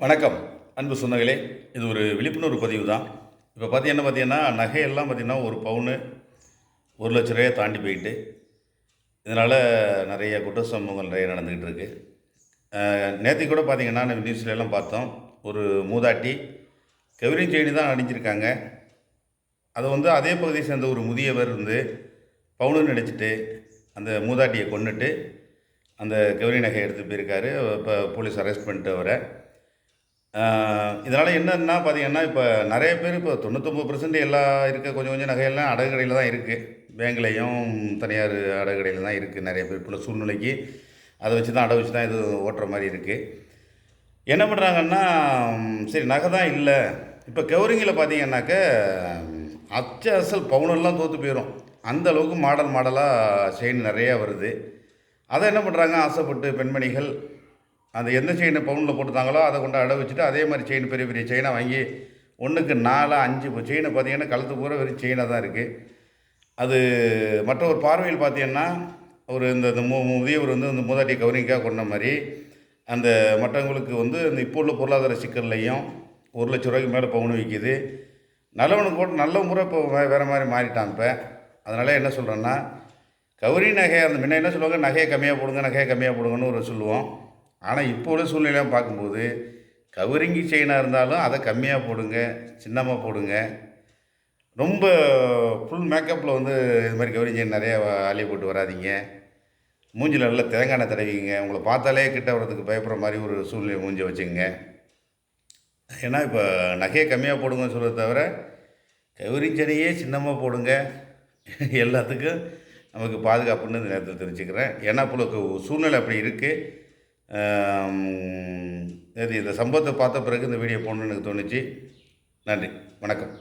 வணக்கம் அன்பு சொந்தங்களே. இது ஒரு விழிப்புணர்வு பதிவு தான். இப்போ பார்த்தீங்கன்னா நகையெல்லாம் பார்த்தீங்கன்னா ஒரு பவுனு 1,00,000 தாண்டி போயிட்டு இதனால் நிறைய குற்ற சம்பவங்கள் நிறைய நடந்துக்கிட்டு இருக்குது. நேற்று கூட பார்த்தீங்கன்னா நம்ம நியூஸ்லலாம் பார்த்தோம். ஒரு மூதாட்டி கவரிங் செயின் தான் அணிஞ்சிருக்காங்க. அதை அதே பகுதியை சேர்ந்த ஒரு முதியவர் பவுனுன்னு நினச்சிட்டு அந்த மூதாட்டியை கொன்னுட்டு அந்த கவரி நகையை எடுத்து போயிருக்காரு. இப்போ போலீஸ் அரெஸ்ட் பண்ணிட்டு அவரை. இதனால் என்னன்னா பார்த்தீங்கன்னா, இப்போ நிறைய பேர் இப்போ 99% எல்லா இருக்க கொஞ்சம் கொஞ்சம் நகையெல்லாம் அடகு கடையில் தான் இருக்குது. பேங்க்லேயும் தனியார் அடகு கடையில் தான் இருக்குது. நிறைய பேர் இப்போ சூழ்நிலைக்கு அதை வச்சு தான் அடகு வச்சு தான் இது ஓட்டுற மாதிரி இருக்குது. என்ன பண்ணுறாங்கன்னா, சரி நகை தான் இல்லை. இப்போ கவரிங்கில் பார்த்தீங்கன்னாக்க அச்சு அசல் பவுனெல்லாம் தோற்று போயிடும். அந்த அளவுக்கு மாடலாக செயின் நிறையா வருது. அதை என்ன பண்ணுறாங்க, ஆசைப்பட்டு பெண்மணிகள் அந்த எந்த செயினை பவுனில் போட்டுத்தாங்களோ அதை கொண்டு அடை வச்சுட்டு அதே மாதிரி செயின் பெரிய பெரிய செயினாக வாங்கி 1க்கு 4 5 இப்போ செயினை பார்த்தீங்கன்னா கழுத்து பூரா வெறும் செயினாக தான் இருக்குது. அது மற்ற ஒரு பார்வையில் பார்த்தீங்கன்னா ஒரு இந்த முதியவர் இந்த மூதாட்டி கவரிங்காக கொண்ட மாதிரி அந்த மற்றவங்களுக்கு இந்த இப்போ உள்ள பொருளாதார சிக்கல்லையும் 1,00,000 மேலே பவுன் விற்கிது. நல்லவனுக்கு கூட நல்ல முறை இப்போ வேறு மாதிரி மாறிட்டான். இப்போ அதனால் என்ன சொல்கிறேன்னா, கவரி நகையாக முன்ன என்ன சொல்லுவாங்க, நகையை கம்மியாக போடுங்க, நகையை கம்மியாக போடுங்கன்னு ஒரு சொல்லுவோம். ஆனால் இப்போ உள்ள சூழ்நிலையாக பார்க்கும்போது கவரிங்கி செயினாக இருந்தாலும் அதை கம்மியாக போடுங்க, சின்னமாக போடுங்க. ரொம்ப ஃபுல் மேக்கப்பில் இது மாதிரி கவரிங் செயின் நிறையா அள்ளி போட்டு வராதிங்க. மூஞ்சில் நல்லா தேங்காய் எண்ணெய் தடவிங்க. உங்களை பார்த்தாலே கிட்ட வர்றதுக்கு பயப்படுற மாதிரி ஒரு சூழ்நிலை மூஞ்சி வச்சுங்க. ஏன்னா இப்போ நகையை கம்மியாக போடுங்கன்னு சொல்கிறத தவிர கவரிங் செயினையே சின்னமாக போடுங்க. எல்லாத்துக்கும் நமக்கு பாதுகாப்புன்னு இந்த நேரத்தில் தெரிஞ்சுக்கிறேன். ஏன்னா இப்போ சூழ்நிலை அப்படி இருக்குது. இந்த சம்பவத்தை பார்த்த பிறகு இந்த வீடியோ போடணுன்னு எனக்கு தோணுச்சு. நன்றி, வணக்கம்.